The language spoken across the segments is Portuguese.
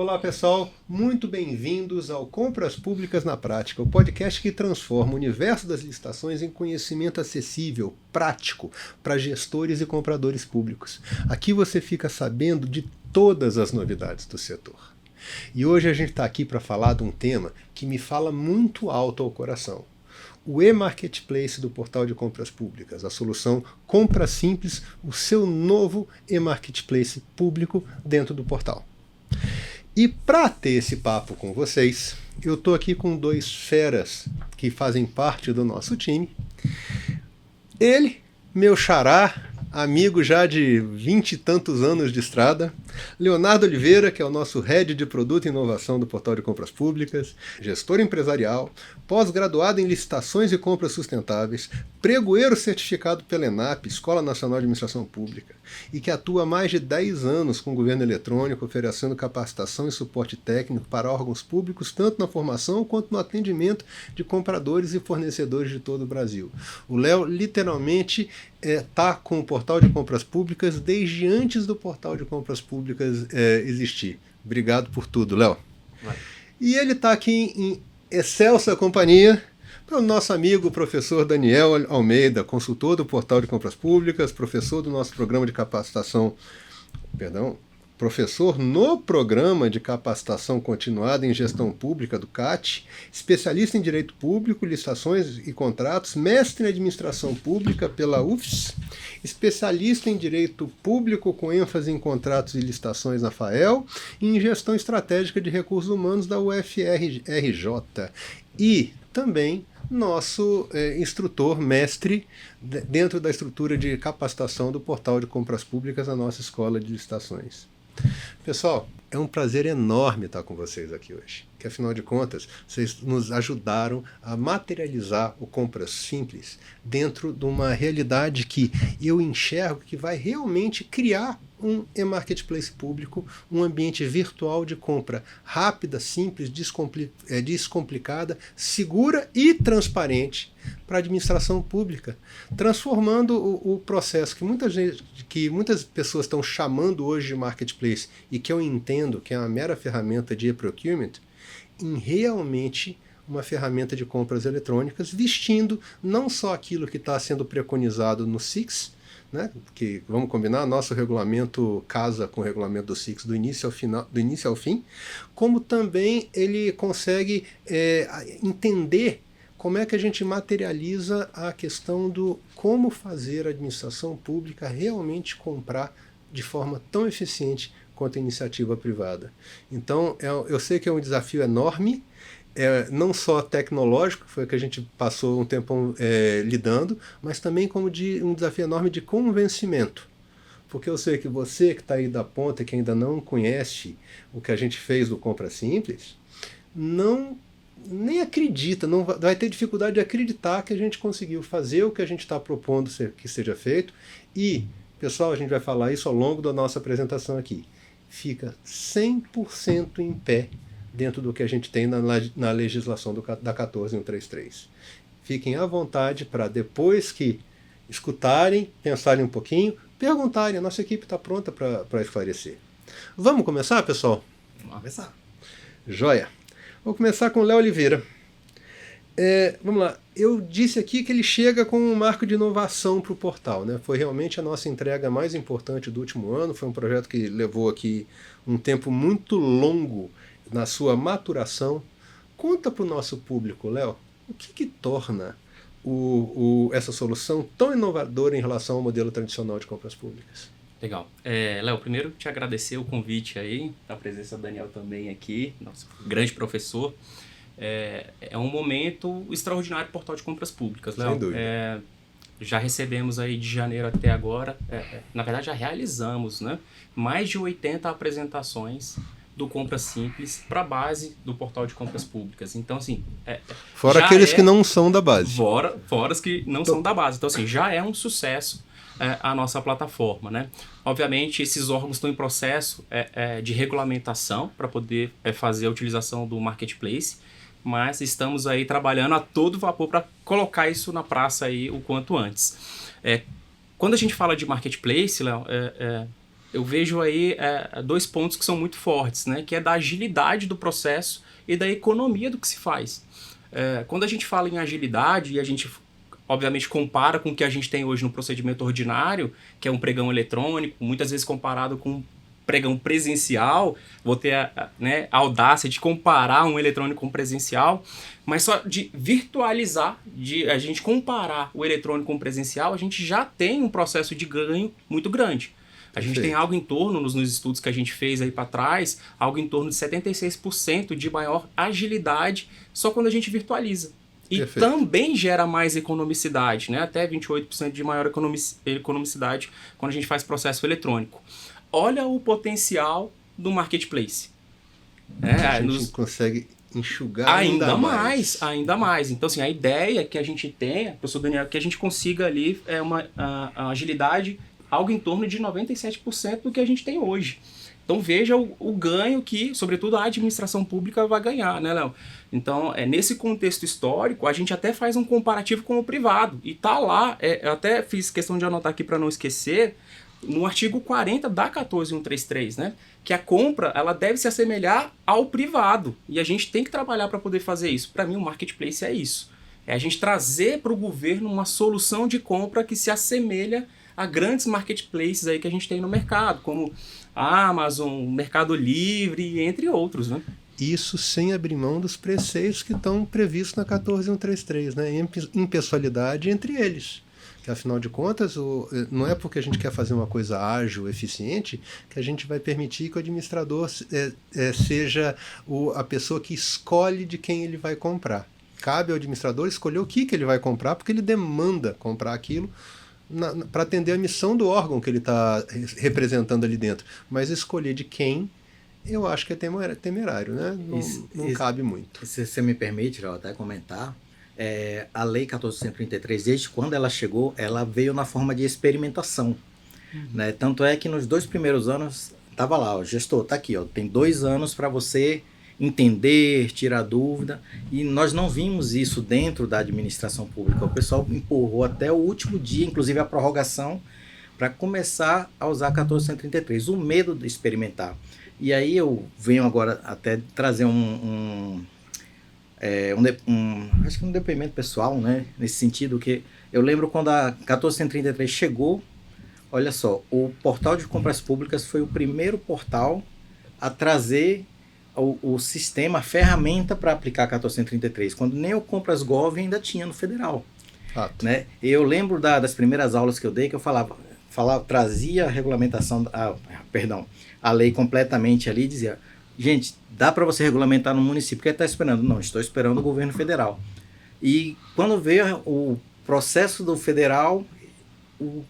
Olá pessoal, muito bem-vindos ao Compras Públicas na Prática, o podcast que transforma o universo das licitações em conhecimento acessível, prático, para gestores e compradores públicos. Aqui você fica sabendo de todas as novidades do setor. E hoje a gente está aqui para falar de um tema que me fala muito alto ao coração. O e-marketplace do portal de compras públicas, a solução Compra Simples, o seu novo e-marketplace público dentro do portal. E para ter esse papo com vocês, eu estou aqui com dois feras que fazem parte do nosso time. Ele, meu xará, amigo já de 20 e tantos anos de estrada, Leonardo Oliveira, que é o nosso Head de Produto e Inovação do Portal de Compras Públicas, gestor empresarial, pós-graduado em Licitações e Compras Sustentáveis, pregoeiro certificado pela ENAP, Escola Nacional de Administração Pública, e que atua há mais de 10 anos com o governo eletrônico, oferecendo capacitação e suporte técnico para órgãos públicos, tanto na formação quanto no atendimento de compradores e fornecedores de todo o Brasil. O Léo literalmente está com o Portal de Compras Públicas desde antes do Portal de Compras Públicas existir. Obrigado por tudo, Léo. E ele está aqui em excelsa companhia para o nosso amigo professor Daniel Almeida, consultor do Portal de Compras Públicas, professor do nosso programa de capacitação, professor no Programa de Capacitação Continuada em Gestão Pública do CAT, especialista em Direito Público, Licitações e Contratos, mestre em Administração Pública pela UFS, especialista em Direito Público com ênfase em Contratos e Licitações na FAEL e em Gestão Estratégica de Recursos Humanos da UFRJ. E também nosso instrutor, mestre, dentro da estrutura de capacitação do Portal de Compras Públicas, a nossa Escola de Licitações. Pessoal, é um prazer enorme estar com vocês aqui hoje, que afinal de contas, vocês nos ajudaram a materializar o Compras Simples dentro de uma realidade que eu enxergo que vai realmente criar um e-marketplace público, um ambiente virtual de compra rápida, simples, descomplicada, segura e transparente para a administração pública, transformando o processo que muitas pessoas estão chamando hoje de marketplace e que eu entendo que é uma mera ferramenta de e-procurement, em realmente uma ferramenta de compras eletrônicas, vestindo não só aquilo que está sendo preconizado no SIX, né, que, vamos combinar, nosso regulamento casa com o regulamento do SIX do início ao fim, como também ele consegue entender como é que a gente materializa a questão do como fazer a administração pública realmente comprar de forma tão eficiente quanto a iniciativa privada. Então, eu sei que é um desafio enorme, não só tecnológico, que foi o que a gente passou um tempo lidando, mas também como um desafio enorme de convencimento. Porque eu sei que você que está aí da ponta, que ainda não conhece o que a gente fez do Compra Simples, nem acredita, não vai ter dificuldade de acreditar que a gente conseguiu fazer o que a gente está propondo que seja feito. E, pessoal, a gente vai falar isso ao longo da nossa apresentação aqui. Fica 100% em pé dentro do que a gente tem na legislação da 14133. Fiquem à vontade para, depois que escutarem, pensarem um pouquinho, perguntarem. A nossa equipe está pronta para esclarecer. Vamos começar, pessoal? Vamos começar. Joia! Vou começar com o Léo Oliveira. Vamos lá. Eu disse aqui que ele chega com um marco de inovação para o portal, né? Foi realmente a nossa entrega mais importante do último ano. Foi um projeto que levou aqui um tempo muito longo na sua maturação. Conta para o nosso público, Léo, o que torna essa solução tão inovadora em relação ao modelo tradicional de compras públicas? Legal. Léo, primeiro te agradecer o convite aí, a presença do Daniel também aqui, nosso grande professor. É um momento extraordinário do Portal de Compras Públicas, Léo. Sem dúvida. Já recebemos aí de janeiro até agora, na verdade já realizamos, né, mais de 80 apresentações do Compras Simples para a base do Portal de Compras Públicas. Então, assim... Fora aqueles que não são da base. Fora os que não são da base. Então, assim, já é um sucesso a nossa plataforma, né? Obviamente, esses órgãos estão em processo de regulamentação para poder fazer a utilização do Marketplace, mas estamos aí trabalhando a todo vapor para colocar isso na praça aí o quanto antes. Quando a gente fala de Marketplace, Léo, eu vejo aí dois pontos que são muito fortes, né? Que é da agilidade do processo e da economia do que se faz. Quando a gente fala em agilidade e a gente obviamente compara com o que a gente tem hoje no procedimento ordinário, que é um pregão eletrônico, muitas vezes comparado com um pregão presencial, vou ter a audácia de comparar um eletrônico com um presencial, mas só de virtualizar, de a gente comparar o eletrônico com o presencial, a gente já tem um processo de ganho muito grande. A gente tem algo em torno, nos estudos que a gente fez aí para trás, algo em torno de 76% de maior agilidade só quando a gente virtualiza. E Perfeito. também gera mais economicidade, né? Até 28% de maior economicidade quando a gente faz processo eletrônico. Olha o potencial do marketplace. A gente consegue enxugar ainda mais. Ainda mais. Então, assim, a ideia que a gente tenha, professor Daniel, que a gente consiga ali a agilidade algo em torno de 97% do que a gente tem hoje. Então veja o ganho que, sobretudo, a administração pública vai ganhar, né, Léo? Então, nesse contexto histórico, a gente até faz um comparativo com o privado. E tá lá, eu até fiz questão de anotar aqui para não esquecer, no artigo 40 da 14133, né? Que a compra ela deve se assemelhar ao privado. E a gente tem que trabalhar para poder fazer isso. Para mim, o marketplace é isso. É a gente trazer para o governo uma solução de compra que se assemelha a grandes marketplaces aí que a gente tem no mercado, como a Amazon, Mercado Livre, entre outros, né? Isso sem abrir mão dos preceitos que estão previstos na 14133, né? Impessoalidade entre eles. Que, afinal de contas, não é porque a gente quer fazer uma coisa ágil, eficiente, que a gente vai permitir que o administrador seja a pessoa que escolhe de quem ele vai comprar. Cabe ao administrador escolher o que ele vai comprar, porque ele demanda comprar aquilo para atender a missão do órgão que ele está representando ali dentro. Mas escolher de quem, eu acho que é temerário, né? Não cabe muito. Se você me permite, eu até comentar, a Lei 1433, desde quando ela chegou, ela veio na forma de experimentação. Né? Tanto é que nos 2 primeiros anos, estava lá, o gestor, está aqui, tem 2 anos para você entender, tirar dúvida, e nós não vimos isso dentro da administração pública. O pessoal empurrou até o último dia, inclusive a prorrogação, para começar a usar 1433, o medo de experimentar. E aí eu venho agora até trazer acho que um depoimento pessoal, né, nesse sentido, que eu lembro quando a 1433 chegou, olha só, o portal de compras públicas foi o primeiro portal a trazer o sistema, a ferramenta para aplicar 1433, quando nem o Compras Gov ainda tinha no federal. Né? Eu lembro das primeiras aulas que eu dei, que eu falava trazia a regulamentação, a lei completamente ali, dizia, gente, dá para você regulamentar no município, que está esperando? Não, estou esperando o governo federal. E quando veio o processo do federal,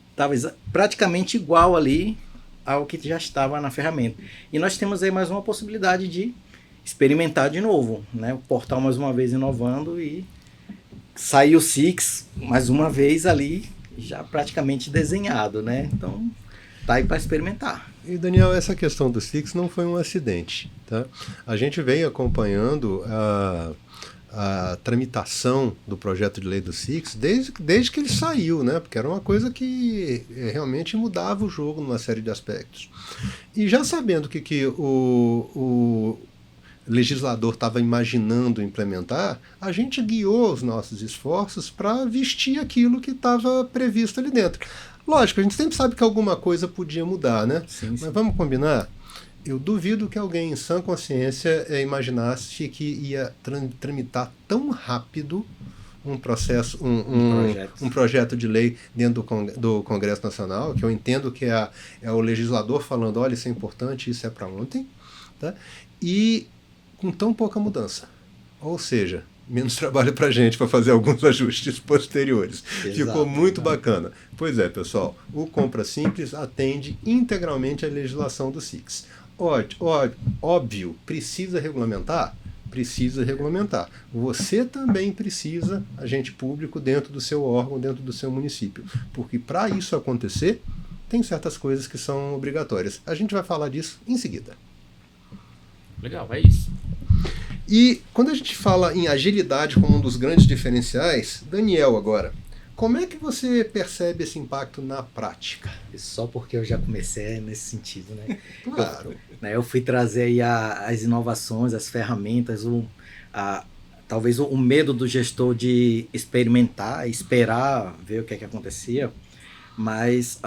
estava praticamente igual ali ao que já estava na ferramenta. E nós temos aí mais uma possibilidade de experimentar de novo, né? O portal mais uma vez inovando e saiu o SIX mais uma vez ali, já praticamente desenhado, né? Então, tá aí para experimentar. E, Daniel, essa questão do SIX não foi um acidente, tá? A gente vem acompanhando a tramitação do projeto de lei do SIX desde que ele saiu, né? Porque era uma coisa que realmente mudava o jogo numa série de aspectos. E já sabendo que o legislador estava imaginando implementar, a gente guiou os nossos esforços para vestir aquilo que estava previsto ali dentro. Lógico, a gente sempre sabe que alguma coisa podia mudar, né? Sim. Mas vamos combinar? Eu duvido que alguém em sã consciência imaginasse que ia tramitar tão rápido um processo, um projeto de lei dentro do Congresso Nacional, que eu entendo que é o legislador falando, olha, isso é importante, isso é para ontem, tá? E com tão pouca mudança. Ou seja, menos trabalho para a gente para fazer alguns ajustes posteriores. Exato, ficou muito bacana. Pois é, pessoal, o Compra Simples atende integralmente à legislação do SIX. Óbvio, precisa regulamentar? Precisa regulamentar. Você também precisa, agente público, dentro do seu órgão, dentro do seu município. Porque para isso acontecer, tem certas coisas que são obrigatórias. A gente vai falar disso em seguida. Legal, é isso. E quando a gente fala em agilidade como um dos grandes diferenciais, Daniel agora, Como é que você percebe esse impacto na prática? Só porque eu já comecei nesse sentido, né? Claro. Eu fui trazer aí as inovações, as ferramentas, talvez o medo do gestor de experimentar, esperar, ver o que é que acontecia, mas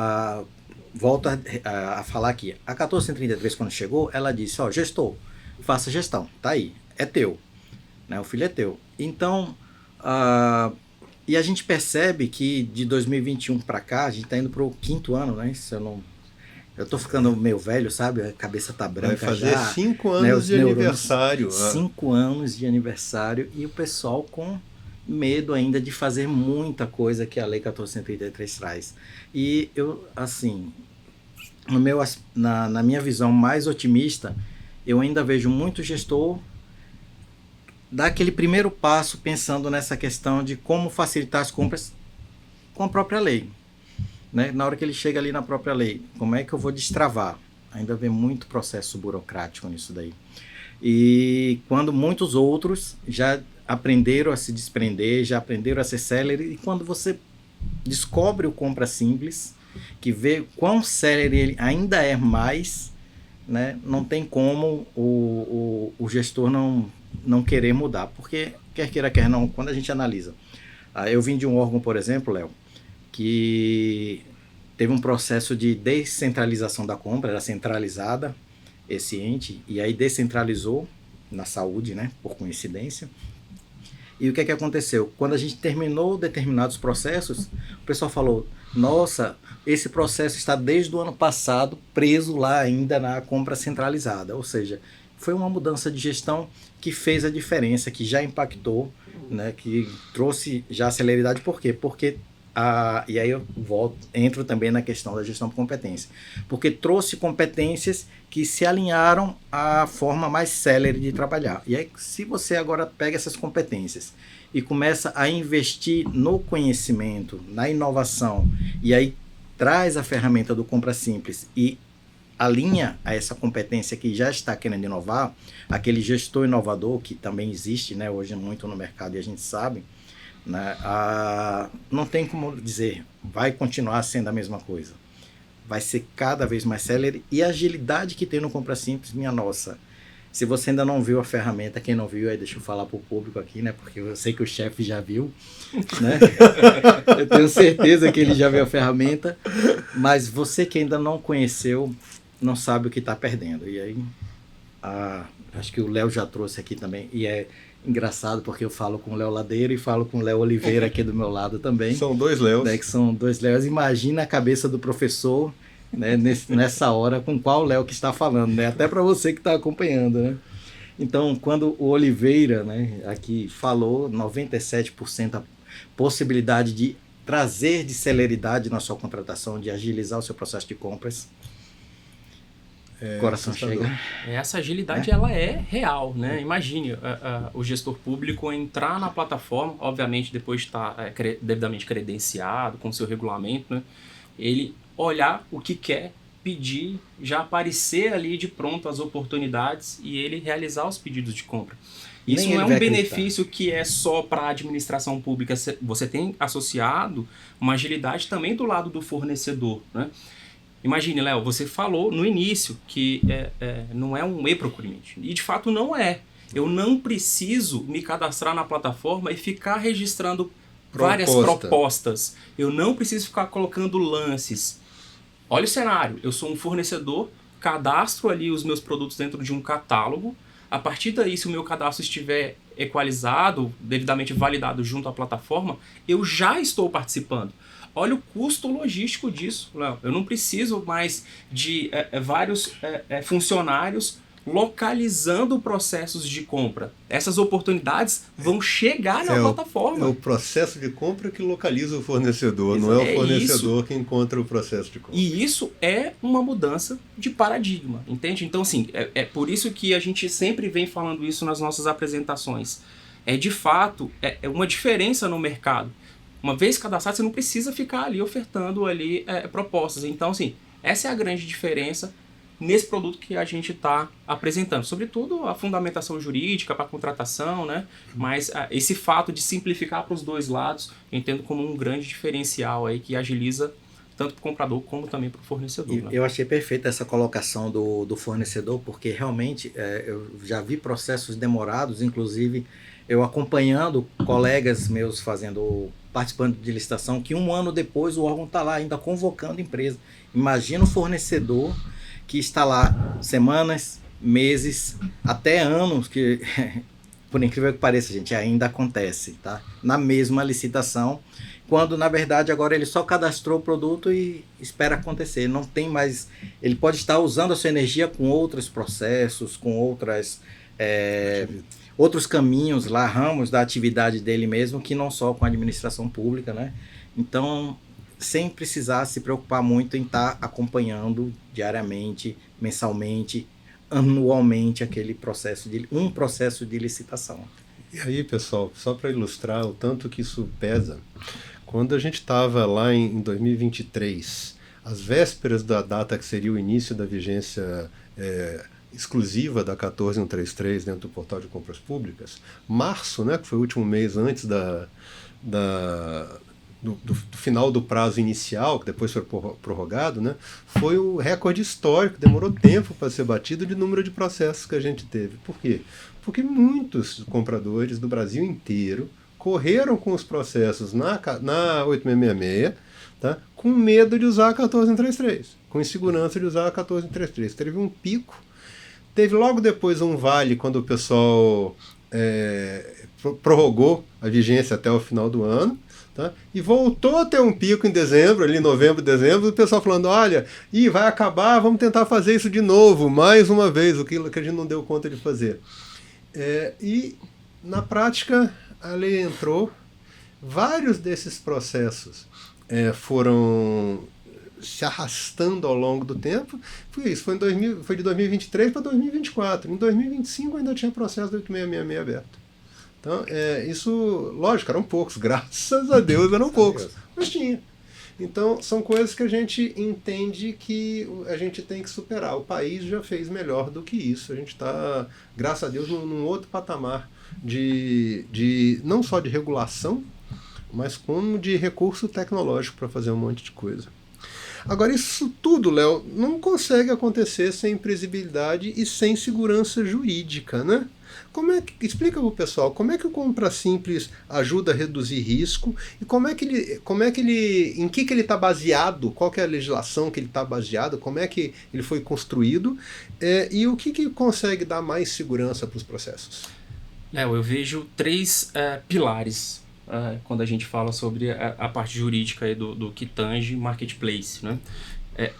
volto a falar aqui. A 1433, quando chegou, ela disse, gestor, faça gestão, tá aí, é teu, né? O filho é teu. Então, e a gente percebe que de 2021 para cá, a gente está indo para o 5º ano, né? Eu tô ficando meio velho, sabe? A cabeça tá branca já. Vai fazer 5 anos de aniversário. 5 anos de aniversário e o pessoal com medo ainda de fazer muita coisa que a Lei 1433 traz. E eu, assim, na minha visão mais otimista, eu ainda vejo muito gestor dar aquele primeiro passo pensando nessa questão de como facilitar as compras com a própria lei. Né? Na hora que ele chega ali na própria lei, como é que eu vou destravar? Ainda vem muito processo burocrático nisso daí. E quando muitos outros já aprenderam a se desprender, já aprenderam a ser célere, e quando você descobre o compra simples, que vê quão célere ele ainda é mais, né? Não tem como o gestor não querer mudar, porque quer queira, quer não, quando a gente analisa. Eu vim de um órgão, por exemplo, Léo, que teve um processo de descentralização da compra, era centralizada esse ente, e aí descentralizou na saúde, né, por coincidência. E o que é que aconteceu? Quando a gente terminou determinados processos, o pessoal falou, nossa, esse processo está desde o ano passado preso lá ainda na compra centralizada, ou seja, foi uma mudança de gestão que fez a diferença, que já impactou, né, que trouxe já celeridade. Por quê? Porque e aí eu entro também na questão da gestão por competência, porque trouxe competências que se alinharam à forma mais célere de trabalhar. E aí, se você agora pega essas competências e começa a investir no conhecimento, na inovação, e aí traz a ferramenta do Compra Simples e alinha a essa competência que já está querendo inovar, aquele gestor inovador que também existe, né, hoje muito no mercado e a gente sabe, né, não tem como dizer, vai continuar sendo a mesma coisa. Vai ser cada vez mais célere, e a agilidade que tem no Compra Simples, minha nossa. Se você ainda não viu a ferramenta, quem não viu, aí deixa eu falar para o público aqui, né, porque eu sei que o chefe já viu, né? Eu tenho certeza que ele já viu a ferramenta, mas você que ainda não conheceu, não sabe o que está perdendo. E aí, acho que o Léo já trouxe aqui também, e é engraçado porque eu falo com o Léo Ladeiro e falo com o Léo Oliveira aqui do meu lado também. São 2 Léos. Né, que são 2 Léos. Imagina a cabeça do professor, né, nessa hora, com qual Léo que está falando, né? Até para você que está acompanhando, né? Então, quando o Oliveira, né, aqui falou 97% a possibilidade de trazer de celeridade na sua contratação, de agilizar o seu processo de compras, o coração chega. Essa agilidade ela é real, né? Imagine o gestor público entrar na plataforma, obviamente depois de estar devidamente credenciado, com seu regulamento, né? Ele olhar o que quer, pedir, já aparecer ali de pronto as oportunidades e ele realizar os pedidos de compra. Isso não é um benefício que é só para a administração pública, você tem associado uma agilidade também do lado do fornecedor, né? Imagine, Léo, você falou no início que não é um e-procurement. E de fato não é. Eu não preciso me cadastrar na plataforma e ficar registrando várias propostas. Eu não preciso ficar colocando lances. Olha o cenário. Eu sou um fornecedor, cadastro ali os meus produtos dentro de um catálogo. A partir daí, se o meu cadastro estiver equalizado, devidamente validado junto à plataforma, eu já estou participando. Olha o custo logístico disso, Léo. Eu não preciso mais de vários funcionários localizando processos de compra. Essas oportunidades vão chegar na plataforma. É o processo de compra que localiza o fornecedor, não é o fornecedor que encontra o processo de compra. E isso é uma mudança de paradigma, entende? Então, assim, é por isso que a gente sempre vem falando isso nas nossas apresentações. De fato, é uma diferença no mercado. Uma vez cadastrado, você não precisa ficar ali ofertando ali propostas. Então, assim, essa é a grande diferença nesse produto que a gente está apresentando. Sobretudo a fundamentação jurídica para a contratação, né? Mas esse fato de simplificar para os dois lados, eu entendo como um grande diferencial aí que agiliza tanto para o comprador como também para o fornecedor. Né? Eu achei perfeita essa colocação do fornecedor, porque realmente eu já vi processos demorados, inclusive eu acompanhando colegas meus participando de licitação, que um ano depois o órgão está lá ainda convocando a empresa. Imagina o fornecedor que está lá semanas, meses, até anos, que por incrível que pareça, gente, ainda acontece, tá? Na mesma licitação, quando na verdade agora ele só cadastrou o produto e espera acontecer. Não tem mais. Ele pode estar usando a sua energia com outros processos, com outros caminhos lá, ramos da atividade dele mesmo, que não só com a administração pública, né? Então, sem precisar se preocupar muito em estar acompanhando diariamente, mensalmente, anualmente aquele processo de licitação. E aí, pessoal, só para ilustrar o tanto que isso pesa, quando a gente estava lá em 2023, às vésperas da data que seria o início da vigência exclusiva da 14133 dentro do portal de compras públicas, março, né, que foi o último mês antes do final do prazo inicial, que depois foi prorrogado, né, foi o recorde histórico, demorou tempo para ser batido de número de processos que a gente teve. Por quê? Porque muitos compradores do Brasil inteiro correram com os processos na 8666, tá, com medo de usar a 14133, com insegurança de usar a 14133. Teve um pico, teve logo depois um vale, quando o pessoal prorrogou a vigência até o final do ano, tá? E voltou a ter um pico em dezembro, ali novembro, dezembro, o pessoal falando, olha, vai acabar, vamos tentar fazer isso de novo, mais uma vez, o que a gente não deu conta de fazer. E, na prática, a lei entrou, vários desses processos foram se arrastando ao longo do tempo. Foi isso, foi de 2023 para 2024. Em 2025 ainda tinha processo do 8666 aberto. Então, isso, lógico, eram poucos, graças a Deus eram poucos, mas tinha. Então, são coisas que a gente entende que a gente tem que superar. O país já fez melhor do que isso. A gente está, graças a Deus, num outro patamar não só de regulação, mas como de recurso tecnológico para fazer um monte de coisa. Agora, isso tudo, Léo, não consegue acontecer sem previsibilidade e sem segurança jurídica, né? Explica para o pessoal como é que o Compra Simples ajuda a reduzir risco e em que ele está baseado, qual que é a legislação que ele está baseado, como é que ele foi construído e o que consegue dar mais segurança para os processos. Eu vejo 3 pilares quando a gente fala sobre a parte jurídica aí do que tange marketplace, né?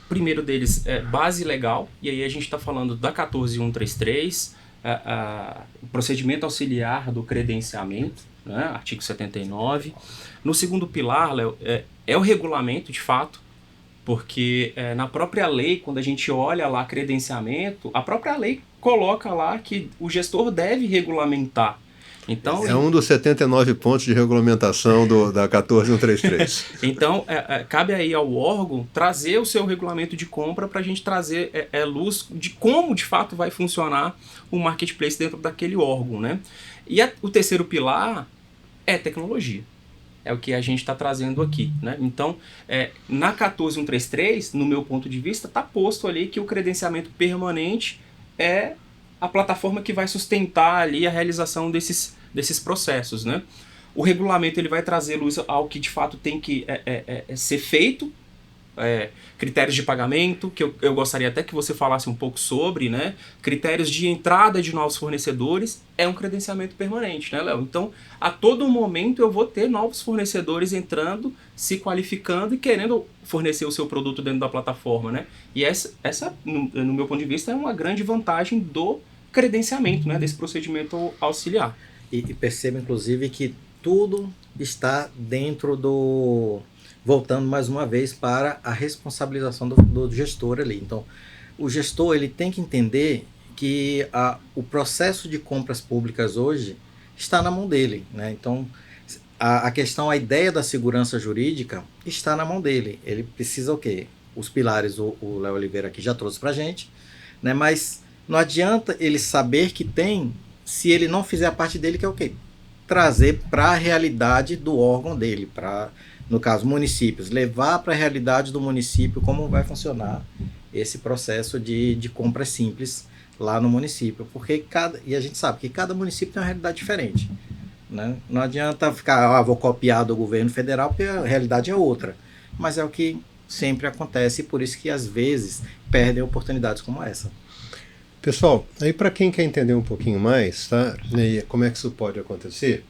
Primeiro deles é base legal, e aí a gente está falando da 14133, o procedimento auxiliar do credenciamento, né? Artigo 79. No segundo pilar, Léo, é o regulamento de fato, porque na própria lei, quando a gente olha lá credenciamento, a própria lei coloca lá que o gestor deve regulamentar. Então, um dos 79 pontos de regulamentação da 14133. Então, cabe aí ao órgão trazer o seu regulamento de compra para a gente trazer luz de como de fato vai funcionar o marketplace dentro daquele órgão, né? E o terceiro pilar é tecnologia. É o que a gente está trazendo aqui, né? Então, na 14133, no meu ponto de vista, está posto ali que o credenciamento permanente é a plataforma que vai sustentar ali a realização desses processos, né? O regulamento ele vai trazer luz ao que de fato tem que ser feito, critérios de pagamento, que eu gostaria até que você falasse um pouco sobre, né? Critérios de entrada de novos fornecedores, é um credenciamento permanente, né, Léo? Então, a todo momento eu vou ter novos fornecedores entrando, se qualificando e querendo fornecer o seu produto dentro da plataforma, né? E essa no meu ponto de vista, é uma grande vantagem do credenciamento, né? Desse procedimento auxiliar. E perceba, inclusive, que tudo está dentro voltando mais uma vez para a responsabilização do gestor ali. Então, o gestor ele tem que entender que o processo de compras públicas hoje está na mão dele, né? Então, a ideia da segurança jurídica está na mão dele. Ele precisa o quê? Os pilares o Léo Oliveira aqui já trouxe para a gente. né? Mas não adianta ele saber que tem, se ele não fizer a parte dele, que é o quê? Trazer para a realidade do órgão dele, para, no caso, municípios, levar para a realidade do município como vai funcionar esse processo de compra simples lá no município, porque e a gente sabe que cada município tem uma realidade diferente, né? Não adianta ficar, vou copiar do governo federal, porque a realidade é outra, mas é o que sempre acontece, e por isso que às vezes perdem oportunidades como essa. Pessoal, aí para quem quer entender um pouquinho mais, tá? E como é que isso pode acontecer?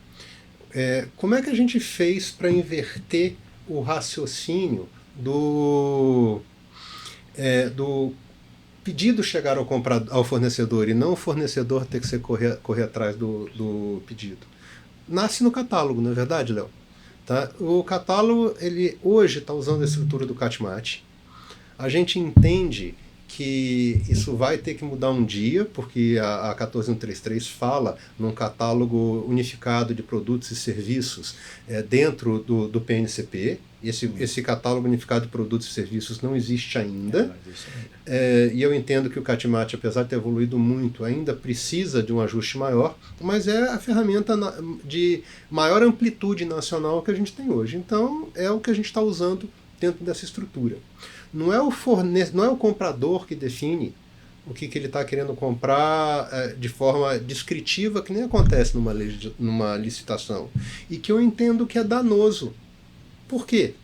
Como é que a gente fez para inverter o raciocínio do pedido chegar ao fornecedor e não o fornecedor ter que correr atrás do pedido? Nasce no catálogo, não é verdade, Léo? Tá? O catálogo, ele hoje está usando a estrutura do CATMAT. A gente entende que isso vai ter que mudar um dia, porque a 14133 fala num catálogo unificado de produtos e serviços dentro do PNCP. Esse catálogo unificado de produtos e serviços não existe ainda. E eu entendo que o CATMAT, apesar de ter evoluído muito, ainda precisa de um ajuste maior, mas é a ferramenta de maior amplitude nacional que a gente tem hoje. Então, é o que a gente está usando dentro dessa estrutura. Não é o comprador que define o que ele está querendo comprar de forma descritiva, que nem acontece numa licitação. E que eu entendo que é danoso. Por quê?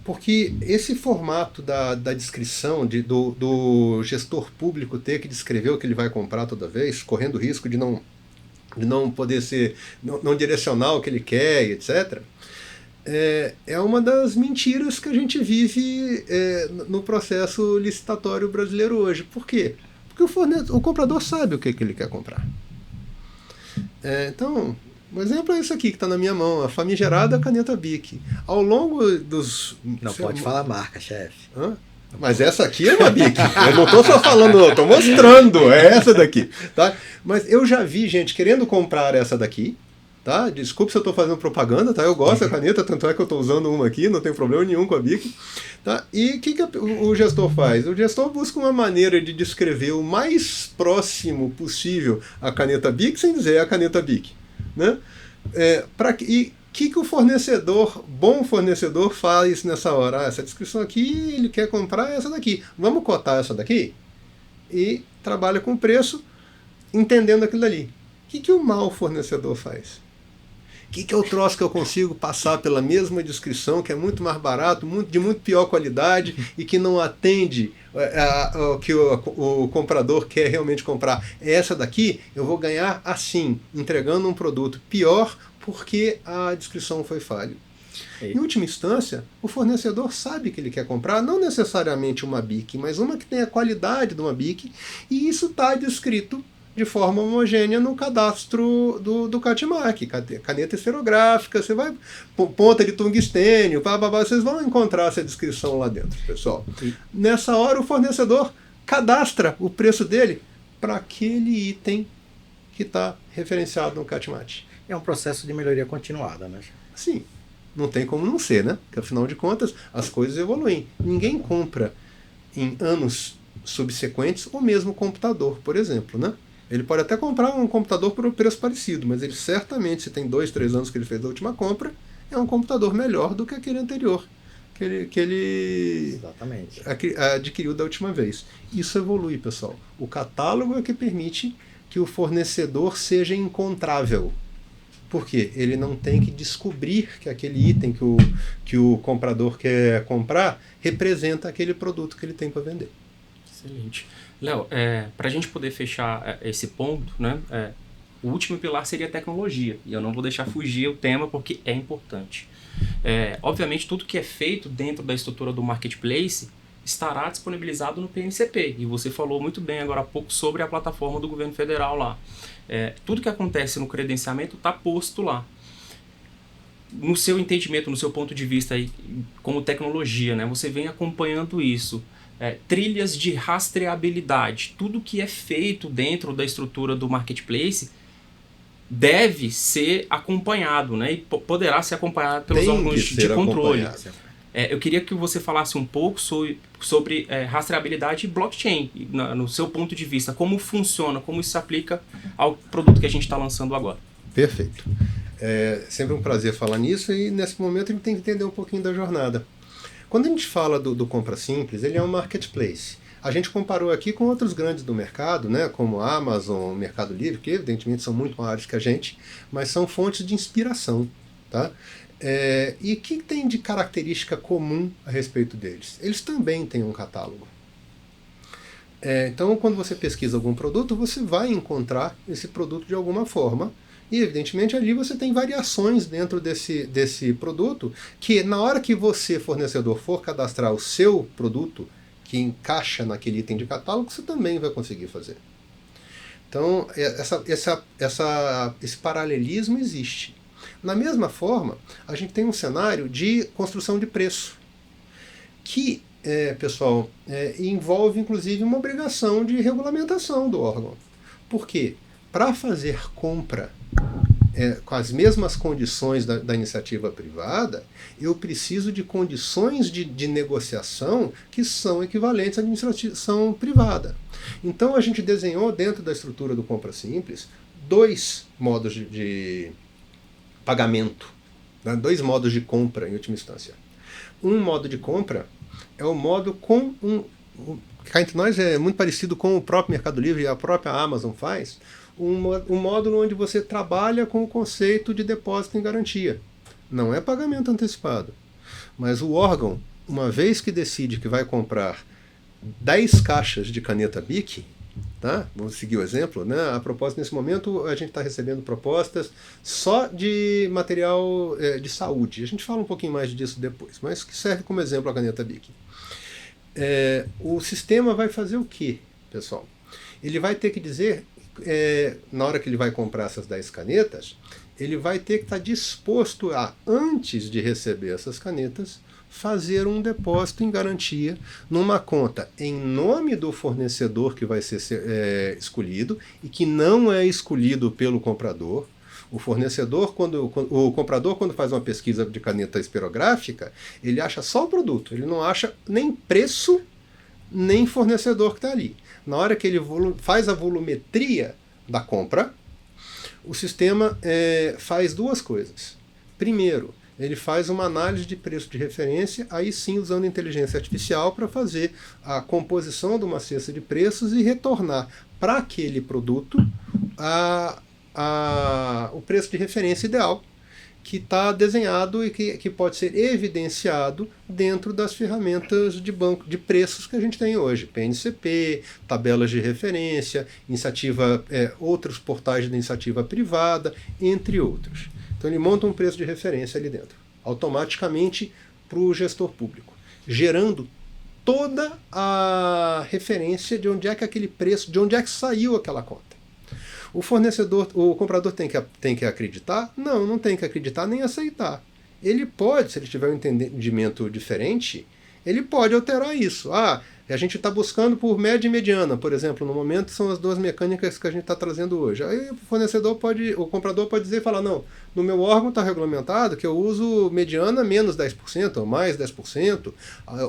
Porque esse formato da descrição, do gestor público ter que descrever o que ele vai comprar toda vez, correndo o risco de não poder não direcionar o que ele quer, etc., é uma das mentiras que a gente vive no processo licitatório brasileiro hoje. Por quê? Porque o comprador sabe o que ele quer comprar. Então, um exemplo é isso aqui que está na minha mão, a famigerada caneta Bic. Ao longo dos... Não pode falar marca, chefe. Mas essa aqui é uma Bic. Eu não estou só falando, não, estou mostrando. É essa daqui. Tá? Mas eu já vi gente querendo comprar essa daqui. Tá? Desculpe se eu estou fazendo propaganda, tá? Eu gosto da caneta, tanto é que eu estou usando uma aqui, não tem problema nenhum com a Bic. Tá? E o que o gestor faz? O gestor busca uma maneira de descrever o mais próximo possível a caneta Bic sem dizer a caneta Bic. Né? E o que o bom fornecedor faz nessa hora? Essa descrição aqui, ele quer comprar essa daqui. Vamos cotar essa daqui? E trabalha com preço, entendendo aquilo ali. O que o mau fornecedor faz? O que é o troço que eu consigo passar pela mesma descrição, que é muito mais barato, de muito pior qualidade e que não atende o que o comprador quer realmente comprar? Essa daqui eu vou ganhar assim, entregando um produto pior porque a descrição foi falha. Em última instância, o fornecedor sabe que ele quer comprar não necessariamente uma Bic, mas uma que tenha a qualidade de uma Bic, e isso está descrito de forma homogênea no cadastro do CATMAT, caneta esferográfica, você vai, ponta de tungstênio, vocês vão encontrar essa descrição lá dentro, pessoal. Nessa hora o fornecedor cadastra o preço dele para aquele item que está referenciado no CATMAT. É um processo de melhoria continuada, né? Sim, não tem como não ser, né? Porque afinal de contas as coisas evoluem. Ninguém compra em anos subsequentes o mesmo computador, por exemplo, né? Ele pode até comprar um computador por um preço parecido, mas ele certamente, se tem 2, 3 anos que ele fez a última compra, é um computador melhor do que aquele anterior, que ele adquiriu da última vez. Isso evolui, pessoal. O catálogo é o que permite que o fornecedor seja encontrável. Por quê? Ele não tem que descobrir que aquele item que o comprador quer comprar representa aquele produto que ele tem para vender. Excelente. Léo, para a gente poder fechar esse ponto, né, o último pilar seria a tecnologia, e eu não vou deixar fugir o tema porque é importante. Obviamente, tudo que é feito dentro da estrutura do Marketplace estará disponibilizado no PNCP, e você falou muito bem agora há pouco sobre a plataforma do governo federal lá. Tudo que acontece no credenciamento está posto lá. No seu entendimento, no seu ponto de vista aí, como tecnologia, né, você vem acompanhando isso. Trilhas de rastreabilidade, tudo que é feito dentro da estrutura do Marketplace deve ser acompanhado, né? E poderá ser acompanhado pelos órgãos de controle. Eu queria que você falasse um pouco sobre rastreabilidade e blockchain, no seu ponto de vista, como funciona, como isso se aplica ao produto que a gente está lançando agora. Perfeito. É sempre um prazer falar nisso e nesse momento a gente tem que entender um pouquinho da jornada. Quando a gente fala do Compra Simples, ele é um marketplace. A gente comparou aqui com outros grandes do mercado, né, como a Amazon, Mercado Livre, que evidentemente são muito maiores que a gente, mas são fontes de inspiração. Tá? E o que tem de característica comum a respeito deles? Eles também têm um catálogo. Então, quando você pesquisa algum produto, você vai encontrar esse produto de alguma forma. E, evidentemente, ali você tem variações dentro desse produto, que na hora que você, fornecedor, for cadastrar o seu produto, que encaixa naquele item de catálogo, você também vai conseguir fazer. Então, esse paralelismo existe. Na mesma forma, a gente tem um cenário de construção de preço, que, pessoal, envolve, inclusive, uma obrigação de regulamentação do órgão. Por quê? Para fazer compra com as mesmas condições da iniciativa privada, eu preciso de condições de negociação que são equivalentes à administração privada. Então a gente desenhou dentro da estrutura do Compra Simples 2 modos de pagamento, né? 2 modos de compra em última instância. Um modo de compra é o modo cá entre nós é muito parecido com o próprio Mercado Livre e a própria Amazon faz, um módulo onde você trabalha com o conceito de depósito em garantia. Não é pagamento antecipado. Mas o órgão, uma vez que decide que vai comprar 10 caixas de caneta Bic, tá? Vamos seguir o exemplo, né? A propósito, nesse momento, a gente está recebendo propostas só de material de saúde. A gente fala um pouquinho mais disso depois, mas que serve como exemplo a caneta Bic. O sistema vai fazer o quê, pessoal? Ele vai ter que dizer, na hora que ele vai comprar essas 10 canetas, ele vai ter que estar disposto a, antes de receber essas canetas, fazer um depósito em garantia numa conta em nome do fornecedor que vai ser escolhido e que não é escolhido pelo comprador. O fornecedor, o comprador, quando faz uma pesquisa de caneta esferográfica, ele acha só o produto, ele não acha nem preço, nem fornecedor que está ali. Na hora que ele faz a volumetria da compra, o sistema faz 2 coisas. Primeiro, ele faz uma análise de preço de referência, aí sim usando inteligência artificial para fazer a composição de uma cesta de preços e retornar para aquele produto o preço de referência ideal, que está desenhado e que pode ser evidenciado dentro das ferramentas de banco de preços que a gente tem hoje. PNCP, tabelas de referência, outros portais de iniciativa privada, entre outros. Então ele monta um preço de referência ali dentro, automaticamente para o gestor público, gerando toda a referência de onde é que aquele preço, de onde é que saiu aquela conta. O comprador tem que acreditar? Não tem que acreditar nem aceitar. Ele pode, se ele tiver um entendimento diferente, ele pode alterar isso. A gente está buscando por média e mediana, por exemplo, no momento são as 2 mecânicas que a gente está trazendo hoje. Aí o comprador pode dizer e falar, não, no meu órgão está regulamentado que eu uso mediana menos 10%, ou mais 10%,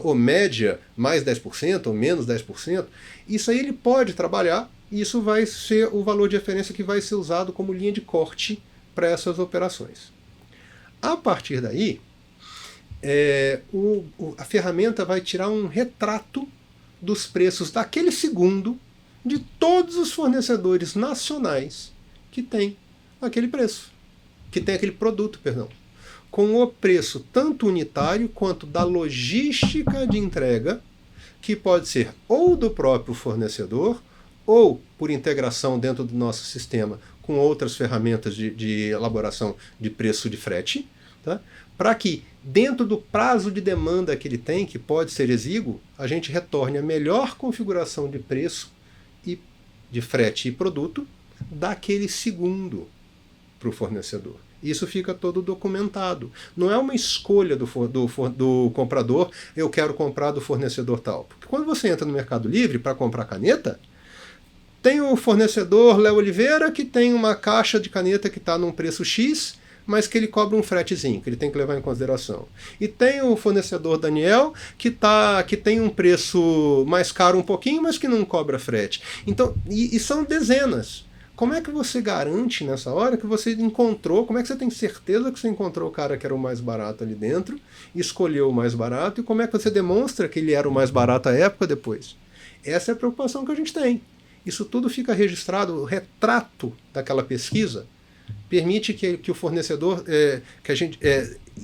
ou média mais 10%, ou menos 10%. Isso aí ele pode trabalhar, e isso vai ser o valor de referência que vai ser usado como linha de corte para essas operações. A partir daí, a ferramenta vai tirar um retrato dos preços daquele segundo de todos os fornecedores nacionais que tem aquele preço, que tem aquele produto, com o preço tanto unitário quanto da logística de entrega, que pode ser ou do próprio fornecedor, ou por integração dentro do nosso sistema com outras ferramentas de elaboração de preço de frete, tá? Para que, dentro do prazo de demanda que ele tem, que pode ser exíguo, a gente retorne a melhor configuração de preço, e de frete e produto daquele segundo para o fornecedor. Isso fica todo documentado. Não é uma escolha do comprador, eu quero comprar do fornecedor tal. Porque quando você entra no Mercado Livre para comprar caneta, tem o fornecedor Léo Oliveira, que tem uma caixa de caneta que está num preço X, mas que ele cobra um fretezinho, que ele tem que levar em consideração. E tem o fornecedor Daniel, que tem um preço mais caro um pouquinho, mas que não cobra frete. Então, e são dezenas. Como é que você garante nessa hora que você encontrou, como é que você tem certeza que você encontrou o cara que era o mais barato ali dentro, escolheu o mais barato, e como é que você demonstra que ele era o mais barato à época depois? Essa é a preocupação que a gente tem. Isso tudo fica registrado, o retrato daquela pesquisa permite que o fornecedor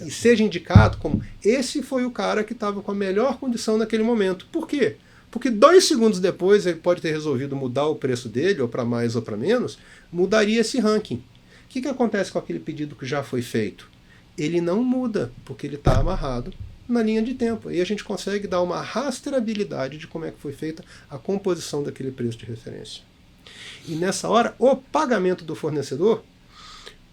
seja indicado como esse foi o cara que estava com a melhor condição naquele momento. Por quê? Porque 2 segundos depois ele pode ter resolvido mudar o preço dele, ou para mais ou para menos, mudaria esse ranking. O que acontece com aquele pedido que já foi feito? Ele não muda, porque ele está amarrado na linha de tempo. E a gente consegue dar uma rastreabilidade de como é que foi feita a composição daquele preço de referência. E nessa hora, o pagamento do fornecedor,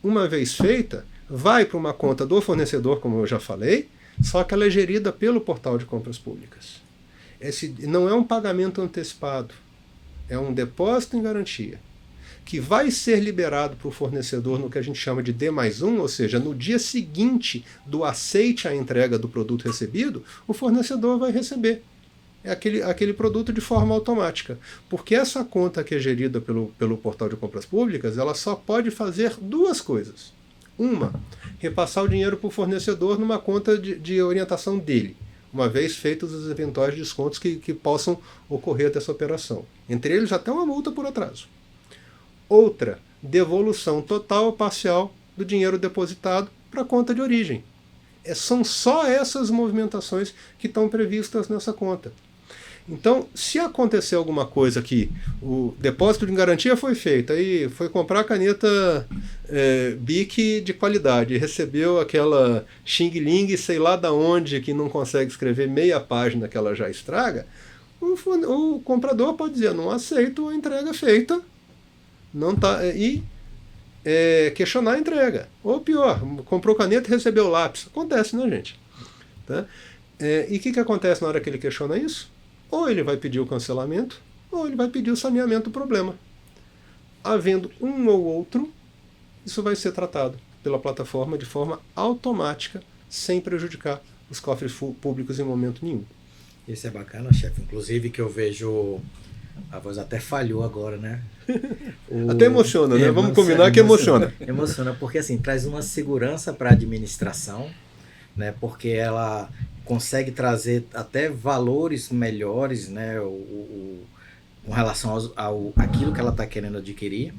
uma vez feita, vai para uma conta do fornecedor, como eu já falei, só que ela é gerida pelo portal de compras públicas. Esse não é um pagamento antecipado, é um depósito em garantia, que vai ser liberado para o fornecedor no que a gente chama de D+1, ou seja, no dia seguinte do aceite à entrega do produto recebido, o fornecedor vai receber aquele produto de forma automática. Porque essa conta que é gerida pelo portal de compras públicas, ela só pode fazer 2 coisas. Uma, repassar o dinheiro para o fornecedor numa conta de orientação dele, uma vez feitos os eventuais descontos que possam ocorrer dessa operação. Entre eles, até uma multa por atraso. Outra, devolução total ou parcial do dinheiro depositado para a conta de origem. São só essas movimentações que estão previstas nessa conta. Então, se acontecer alguma coisa que o depósito de garantia foi feito, aí foi comprar caneta Bic de qualidade, recebeu aquela Xing Ling, sei lá da onde, que não consegue escrever meia página que ela já estraga, o comprador pode dizer, não aceito a entrega feita, não tá, questionar a entrega. Ou pior, comprou caneta e recebeu lápis. Acontece, né, gente? Tá? E o que acontece na hora que ele questiona isso? Ou ele vai pedir o cancelamento, ou ele vai pedir o saneamento do problema. Havendo um ou outro, isso vai ser tratado pela plataforma de forma automática, sem prejudicar os cofres públicos em momento nenhum. Isso é bacana, chefe. Inclusive que eu vejo... A voz até falhou agora, né? Até emociona, né? Vamos combinar que emociona. Emociona, porque assim, traz uma segurança para a administração, né? Porque ela consegue trazer até valores melhores, né? Com relação àquilo que ela está querendo adquirir,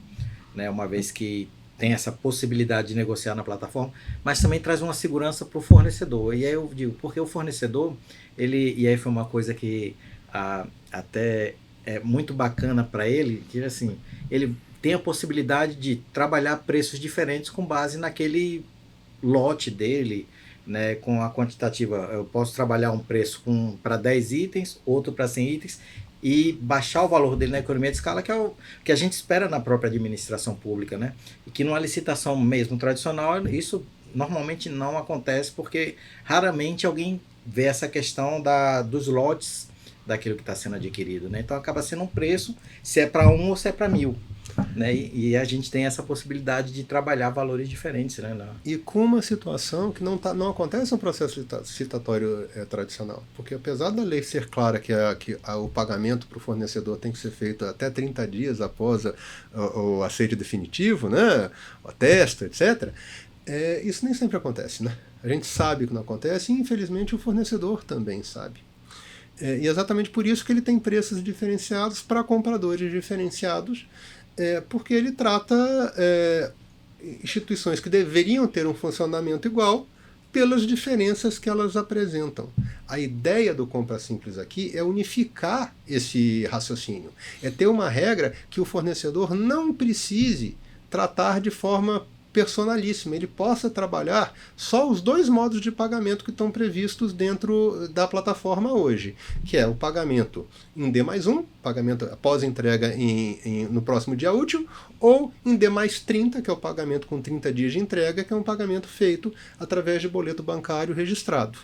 né? Uma vez que tem essa possibilidade de negociar na plataforma, mas também traz uma segurança para o fornecedor. E aí eu digo, porque o fornecedor, e aí foi uma coisa que até é muito bacana para ele, que assim, ele tem a possibilidade de trabalhar preços diferentes com base naquele lote dele, né, com a quantitativa. Eu posso trabalhar um preço para 10 itens, outro para 100 itens, e baixar o valor dele na economia de escala, que é o que a gente espera na própria administração pública, né? E que numa licitação mesmo tradicional, isso normalmente não acontece, porque raramente alguém vê essa questão dos lotes daquilo que está sendo adquirido, né? Então acaba sendo um preço, se é para 1 ou se é para 1000, né? E a gente tem essa possibilidade de trabalhar valores diferentes, né? E com uma situação que não acontece no processo licitatório tradicional, porque apesar da lei ser clara que o pagamento para o fornecedor tem que ser feito até 30 dias após o aceite definitivo, né? O atesto, etc., isso nem sempre acontece, né? A gente sabe que não acontece e infelizmente o fornecedor também sabe. E exatamente por isso que ele tem preços diferenciados para compradores diferenciados, porque ele trata instituições que deveriam ter um funcionamento igual pelas diferenças que elas apresentam. A ideia do Compra Simples aqui é unificar esse raciocínio, é ter uma regra que o fornecedor não precise tratar de forma personalíssima, ele possa trabalhar só os 2 modos de pagamento que estão previstos dentro da plataforma hoje, que é o pagamento em D+1, pagamento após entrega no próximo dia útil, ou em D+30, que é o pagamento com 30 dias de entrega, que é um pagamento feito através de boleto bancário registrado.